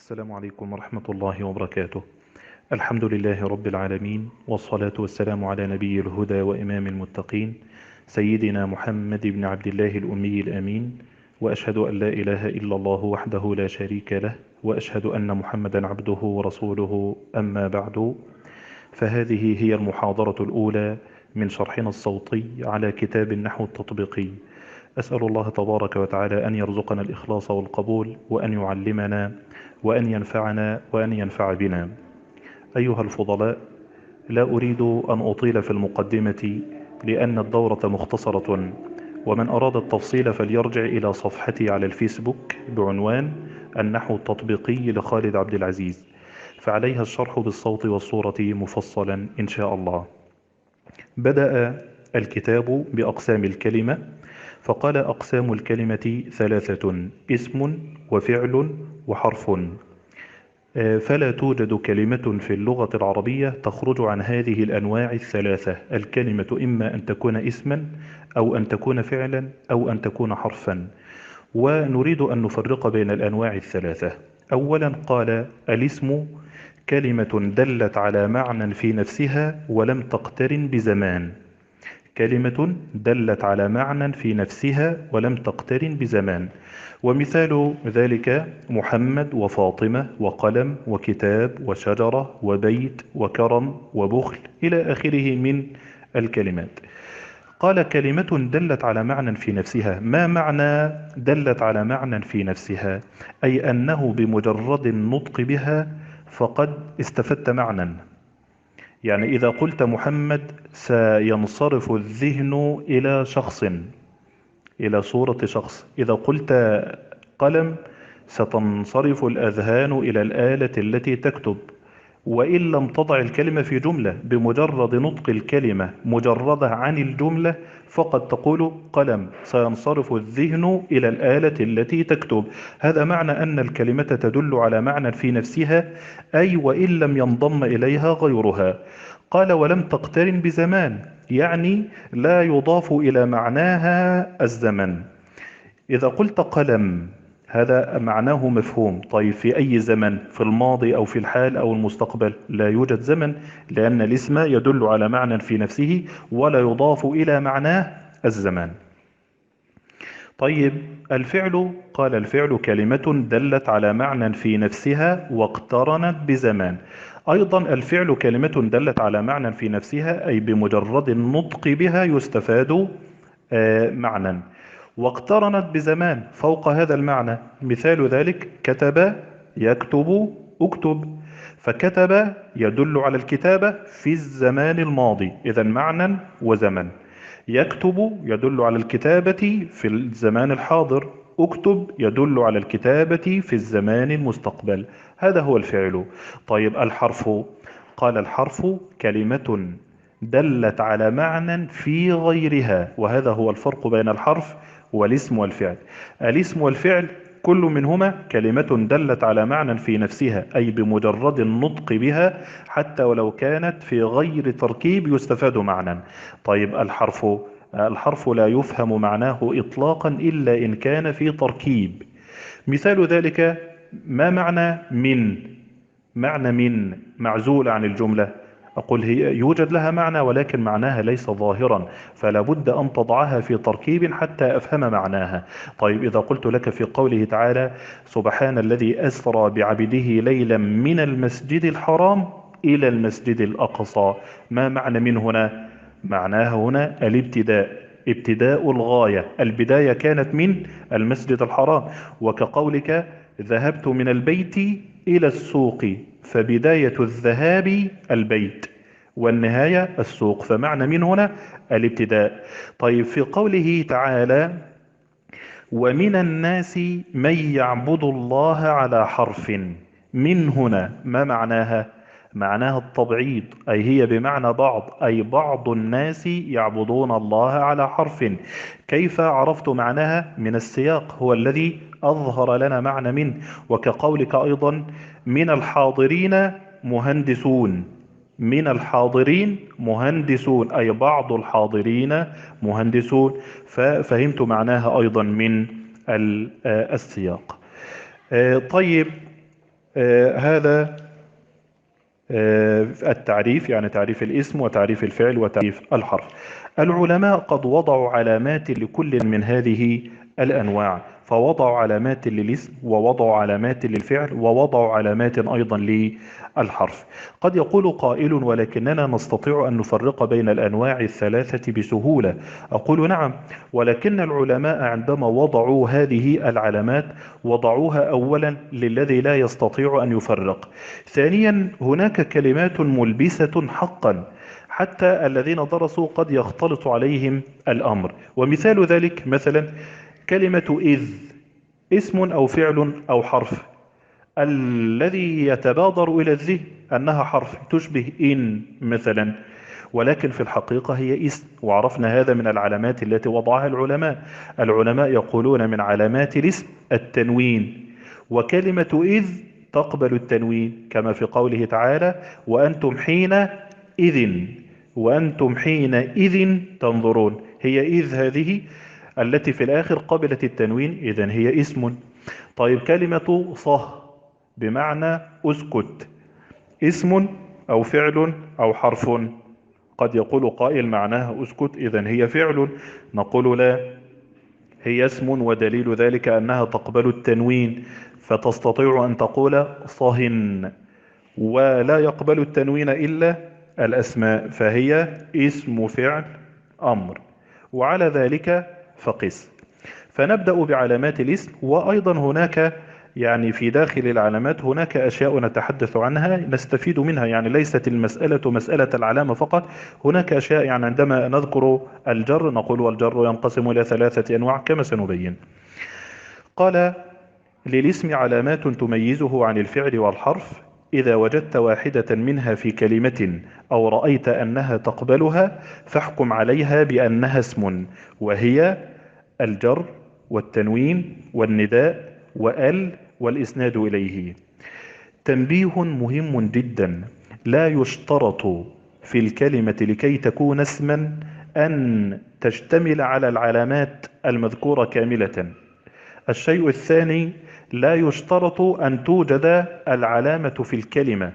السلام عليكم ورحمة الله وبركاته. الحمد لله رب العالمين، والصلاة والسلام على نبي الهدى وإمام المتقين سيدنا محمد بن عبد الله الأمي الأمين. وأشهد أن لا إله إلا الله وحده لا شريك له، وأشهد أن محمدا عبده ورسوله. أما بعد، فهذه هي المحاضرة الأولى من شرحنا الصوتي على كتاب النحو التطبيقي. أسأل الله تبارك وتعالى أن يرزقنا الإخلاص والقبول، وأن يعلمنا وأن ينفعنا وأن ينفع بنا. أيها الفضلاء، لا أريد أن أطيل في المقدمة لأن الدورة مختصرة، ومن أراد التفصيل فليرجع إلى صفحتي على الفيسبوك بعنوان النحو التطبيقي لخالد عبد العزيز، فعليها الشرح بالصوت والصورة مفصلا إن شاء الله. بدأ الكتاب بأقسام الكلمة، فقال: أقسام الكلمة ثلاثة: اسم وفعل وحرف. فلا توجد كلمة في اللغة العربية تخرج عن هذه الأنواع الثلاثة. الكلمة إما أن تكون اسما، أو أن تكون فعلا، أو أن تكون حرفا. ونريد أن نفرق بين الأنواع الثلاثة. أولا قال: الاسم كلمة دلت على معنى في نفسها ولم تقترن بزمان. كلمة دلت على معنى في نفسها ولم تقترن بزمان. ومثال ذلك محمد وفاطمة وقلم وكتاب وشجرة وبيت وكرم وبخل إلى آخره من الكلمات. قال: كلمة دلت على معنى في نفسها. ما معنى دلت على معنى في نفسها؟ أي أنه بمجرد النطق بها فقد استفدت معنى. يعني إذا قلت محمد سينصرف الذهن إلى شخص، إلى صورة شخص. إذا قلت قلم ستنصرف الأذهان إلى الآلة التي تكتب. وإن لم تضع الكلمة في جملة، بمجرد نطق الكلمة مجردة عن الجملة فقد تقول قلم سينصرف الذهن إلى الآلة التي تكتب. هذا معنى أن الكلمة تدل على معنى في نفسها، أي وإن لم ينضم إليها غيرها. قال: ولم تقترن بزمان، يعني لا يضاف إلى معناها الزمن. إذا قلت قلم هذا معناه مفهوم. طيب في أي زمن؟ في الماضي أو في الحال أو المستقبل؟ لا يوجد زمن، لأن الاسم يدل على معنى في نفسه ولا يضاف إلى معناه الزمان. طيب الفعل، قال: الفعل كلمة دلت على معنى في نفسها واقترنت بزمان. أيضا الفعل كلمة دلت على معنى في نفسها، أي بمجرد النطق بها يستفاد معنى، واقترنت بزمان فوق هذا المعنى. مثال ذلك: كتب يكتب اكتب. فكتب يدل على الكتابة في الزمان الماضي، إذا معنى وزمن. يكتب يدل على الكتابة في الزمان الحاضر. اكتب يدل على الكتابة في الزمان المستقبل. هذا هو الفعل. طيب الحرف، قال: الحرف كلمة دلت على معنى في غيرها. وهذا هو الفرق بين الحرف والاسم والفعل. الاسم والفعل كل منهما كلمة دلت على معنى في نفسها، أي بمجرد النطق بها حتى ولو كانت في غير تركيب يستفاد معنى. طيب الحرف لا يفهم معناه إطلاقا إلا إن كان في تركيب. مثال ذلك: ما معنى من؟ معنى من معزول عن الجملة. أقول هي يوجد لها معنى ولكن معناها ليس ظاهرا، فلا بد أن تضعها في تركيب حتى أفهم معناها. طيب إذا قلت لك في قوله تعالى: سبحان الذي أسرى بعبده ليلا من المسجد الحرام إلى المسجد الأقصى. ما معنى من هنا؟ معناها هنا الابتداء، ابتداء الغاية. البداية كانت من المسجد الحرام. وكقولك: ذهبت من البيت إلى السوق، فبداية الذهاب البيت والنهاية السوق، فمعنى من هنا الابتداء. طيب في قوله تعالى: ومن الناس من يعبد الله على حرف. من هنا ما معناها؟ معناها التبعيض، أي هي بمعنى بعض، أي بعض الناس يعبدون الله على حرف. كيف عرفت معناها؟ من السياق هو الذي أظهر لنا معنى من. وكقولك أيضا: من الحاضرين مهندسون. من الحاضرين مهندسون، أي بعض الحاضرين مهندسون. ففهمت معناها أيضا من السياق. طيب هذا التعريف، يعني تعريف الاسم وتعريف الفعل وتعريف الحرف. العلماء قد وضعوا علامات لكل من هذه الأنواع، فوضعوا علامات للاسم ووضعوا علامات للفعل ووضعوا علامات أيضا للحرف. قد يقول قائل: ولكننا نستطيع أن نفرق بين الأنواع الثلاثة بسهولة. أقول: نعم، ولكن العلماء عندما وضعوا هذه العلامات وضعوها أولا للذي لا يستطيع أن يفرق. ثانيا، هناك كلمات ملبسة حقا، حتى الذين درسوا قد يختلط عليهم الأمر. ومثال ذلك مثلا كلمة إذ، اسم أو فعل أو حرف. الذي يتبادر إلى الذهن أنها حرف تشبه إن مثلا، ولكن في الحقيقة هي اسم، وعرفنا هذا من العلامات التي وضعها العلماء. العلماء يقولون من علامات الاسم التنوين، وكلمة إذ تقبل التنوين، كما في قوله تعالى: وأنتم حينئذ تنظرون. هي إذ هذه التي في الآخر قبلت التنوين، إذن هي اسم. طيب كلمة صه بمعنى اسكت، اسم أو فعل أو حرف؟ قد يقول قائل معناها اسكت إذن هي فعل. نقول: لا، هي اسم، ودليل ذلك أنها تقبل التنوين، فتستطيع أن تقول صهن، ولا يقبل التنوين إلا الأسماء، فهي اسم فعل أمر. وعلى ذلك فقس. فنبدأ بعلامات الاسم. وأيضا هناك يعني في داخل العلامات هناك أشياء نتحدث عنها نستفيد منها، يعني ليست المسألة مسألة العلامة فقط، هناك أشياء. يعني عندما نذكر الجر نقول: والجر ينقسم إلى ثلاثة أنواع كما سنبين. قال: للاسم علامات تميزه عن الفعل والحرف. إذا وجدت واحدة منها في كلمة أو رأيت أنها تقبلها فاحكم عليها بأنها اسم، وهي الجر والتنوين والنداء والإسناد إليه. تنبيه مهم جدا: لا يشترط في الكلمة لكي تكون اسما أن تشتمل على العلامات المذكورة كاملة. الشيء الثاني: لا يشترط أن توجد العلامة في الكلمة،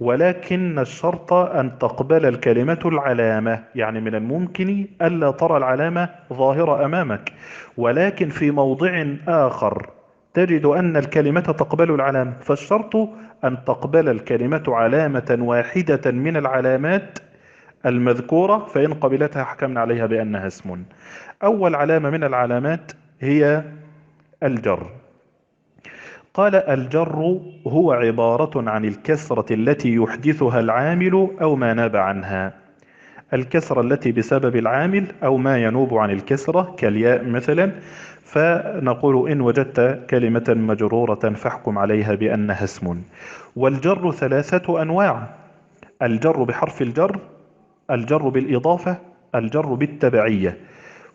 ولكن الشرط أن تقبل الكلمة العلامة. يعني من الممكن ألا ترى العلامة ظاهرة أمامك، ولكن في موضع آخر تجد أن الكلمة تقبل العلامة، فالشرط أن تقبل الكلمة علامة واحدة من العلامات المذكورة، فإن قبلتها حكمنا عليها بأنها اسم. أول علامة من العلامات هي الجر. قال: الجر هو عبارة عن الكسرة التي يحدثها العامل أو ما ناب عنها. الكسرة التي بسبب العامل أو ما ينوب عن الكسرة كالياء مثلا. فنقول: إن وجدت كلمة مجرورة فاحكم عليها بأنها اسم. والجر ثلاثة أنواع: الجر بحرف الجر، الجر بالإضافة، الجر بالتبعية.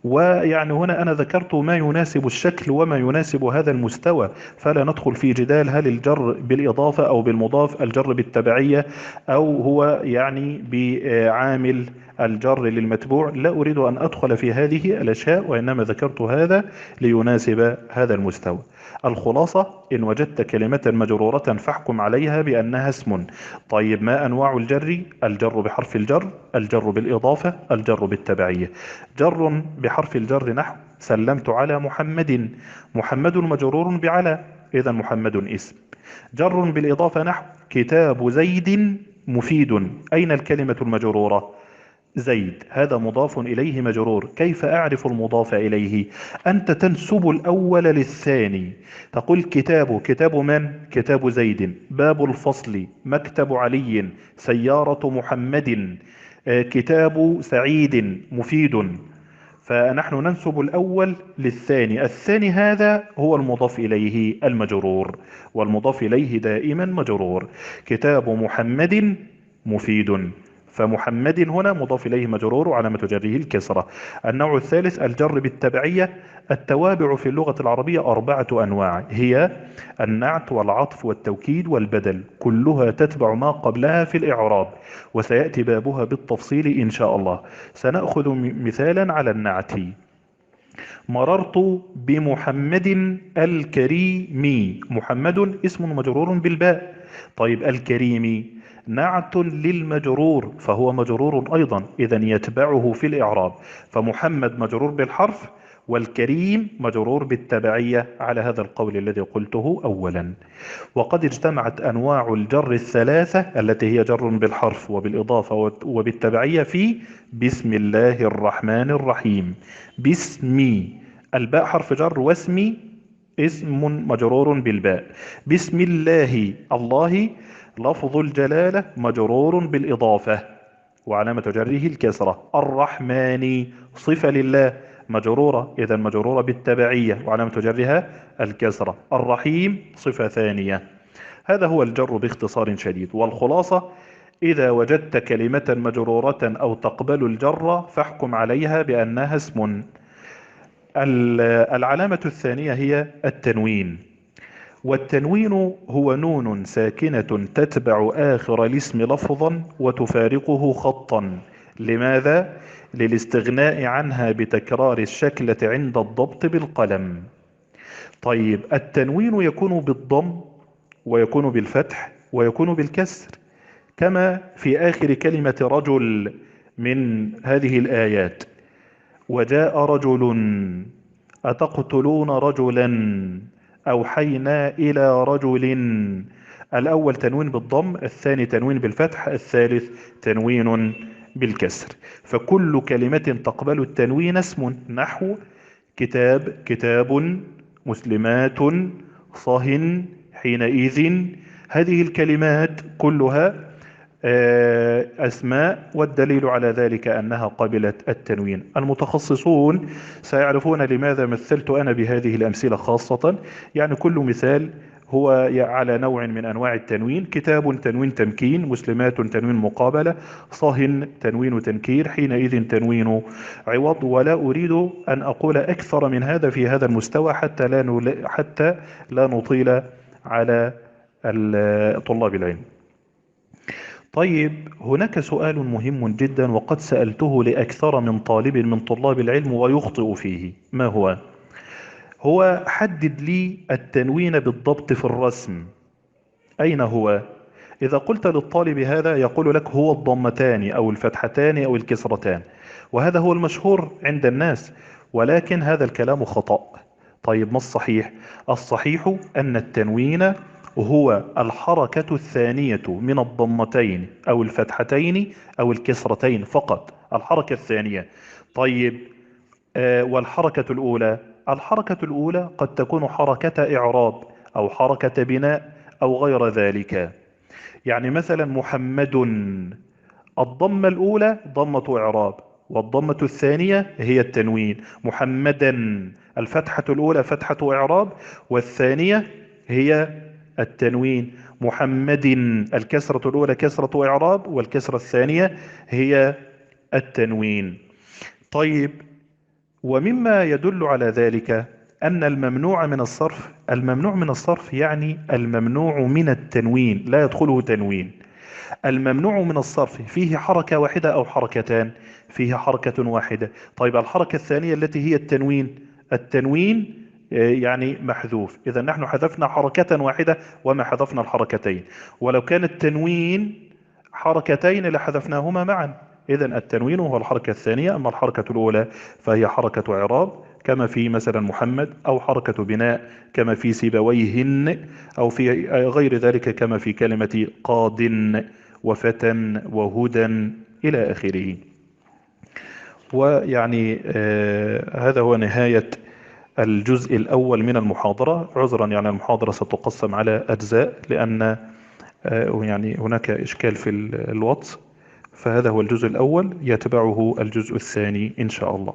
ويعني هنا أنا ذكرت ما يناسب الشكل وما يناسب هذا المستوى، فلا ندخل في جدال هل الجر بالإضافة أو بالمضاف، الجر بالتبعية، أو هو يعني بعامل الجر للمتبوع. لا أريد أن أدخل في هذه الأشياء، وإنما ذكرت هذا ليناسب هذا المستوى. الخلاصة: إن وجدت كلمة مجرورة فاحكم عليها بأنها اسم. طيب ما أنواع الجر؟ الجر بحرف الجر، الجر بالإضافة، الجر بالتبعية. جر بحرف الجر نحو: سلمت على محمد، محمد مجرور بعلى، إذا محمد اسم. جر بالإضافة نحو: كتاب زيد مفيد، أين الكلمة المجرورة؟ زيد، هذا مضاف إليه مجرور. كيف أعرف المضاف إليه؟ أنت تنسب الأول للثاني، تقول: كتاب من؟ كتاب زيد. باب الفصل، مكتب علي، سيارة محمد، كتاب سعيد مفيد. فنحن ننسب الأول للثاني، الثاني هذا هو المضاف إليه المجرور، والمضاف إليه دائما مجرور. كتاب محمد مفيد، فمحمد هنا مضاف إليه مجرور وعلامة جره الكسرة. النوع الثالث الجر بالتبعية. التوابع في اللغة العربية 4 أنواع، هي النعت والعطف والتوكيد والبدل، كلها تتبع ما قبلها في الإعراب، وسيأتي بابها بالتفصيل إن شاء الله. سنأخذ مثالا على النعت. مررت بمحمد الكريم. محمد اسم مجرور بالباء. طيب الكريم نعت للمجرور فهو مجرور أيضا، إذا يتبعه في الإعراب. فمحمد مجرور بالحرف، والكريم مجرور بالتبعية على هذا القول الذي قلته أولا. وقد اجتمعت أنواع الجر الثلاثة التي هي جر بالحرف وبالإضافة وبالتبعية في بسم الله الرحمن الرحيم. باسمي، الباء حرف جر، واسمي اسم مجرور بالباء. بسم الله، الله لفظ الجلالة مجرور بالإضافة وعلامة جره الكسرة. الرحمن صفة لله مجرورة، إذا مجرورة بالتبعية وعلامة جرها الكسرة. الرحيم صفة ثانية. هذا هو الجر باختصار شديد. والخلاصة إذا وجدت كلمة مجرورة أو تقبل الجر فاحكم عليها بأنها اسم. العلامة الثانية هي التنوين. والتنوين هو نون ساكنة تتبع آخر الاسم لفظا وتفارقه خطا. لماذا؟ للاستغناء عنها بتكرار الشكلة عند الضبط بالقلم. طيب التنوين يكون بالضم ويكون بالفتح ويكون بالكسر، كما في آخر كلمة رجل من هذه الآيات: وجاء رجل، أتقتلون رجلا، أوحينا إلى رجل. الأول تنوين بالضم، الثاني تنوين بالفتح، الثالث تنوين بالكسر. فكل كلمة تقبل التنوين اسم، نحو كتاب كتاب، مسلمات صهن حينئذ. هذه الكلمات كلها أسماء، والدليل على ذلك أنها قبلت التنوين. المتخصصون سيعرفون لماذا مثلت أنا بهذه الأمثلة خاصة. يعني كل مثال هو على نوع من أنواع التنوين. كتاب تنوين تمكين، مسلمات تنوين مقابلة، صهن تنوين تنكير، حينئذ تنوين عوض. ولا أريد أن أقول أكثر من هذا في هذا المستوى حتى لا نطيل على طلاب العلم. طيب هناك سؤال مهم جدا وقد سألته لأكثر من طالب من طلاب العلم ويخطئ فيه. ما هو؟ هو حدد لي التنوين بالضبط في الرسم، أين هو؟ إذا قلت للطالب هذا يقول لك هو الضمتان أو الفتحتان أو الكسرتان، وهذا هو المشهور عند الناس، ولكن هذا الكلام خطأ. طيب ما الصحيح؟ الصحيح أن التنوين هو الحركة الثانية من الضمتين أو الفتحتين أو الكسرتين فقط، الحركة الثانية. طيب والحركة الأولى؟ الحركة الأولى قد تكون حركة إعراب أو حركة بناء أو غير ذلك. يعني مثلا محمد، الضمة الأولى ضمة إعراب والضمة الثانية هي التنوين. محمدا، الفتحة الأولى فتحة إعراب والثانية هي التنوين. محمد، الكسرة الأولى كسرة إعراب والكسرة الثانية هي التنوين. طيب ومما يدل على ذلك أن الممنوع من الصرف، الممنوع من الصرف يعني الممنوع من التنوين، لا يدخله تنوين. الممنوع من الصرف فيه حركة واحدة أو حركتان؟ فيه حركة واحدة. طيب الحركة الثانية التي هي التنوين، التنوين يعني محذوف، إذا نحن حذفنا حركة واحدة وما حذفنا الحركتين. ولو كان التنوين حركتين لحذفناهما معا. إذا التنوين هو الحركة الثانية، أما الحركة الأولى فهي حركة إعراب كما في مثلا محمد، أو حركة بناء كما في سيبويهن، أو في غير ذلك كما في كلمة قاد وفتى وهدى إلى آخره. ويعني هذا هو نهاية الجزء الأول من المحاضرة. عذرا يعني المحاضرة ستقسم على أجزاء لأن يعني هناك إشكال في الواتس. فهذا هو الجزء الأول، يتبعه الجزء الثاني إن شاء الله.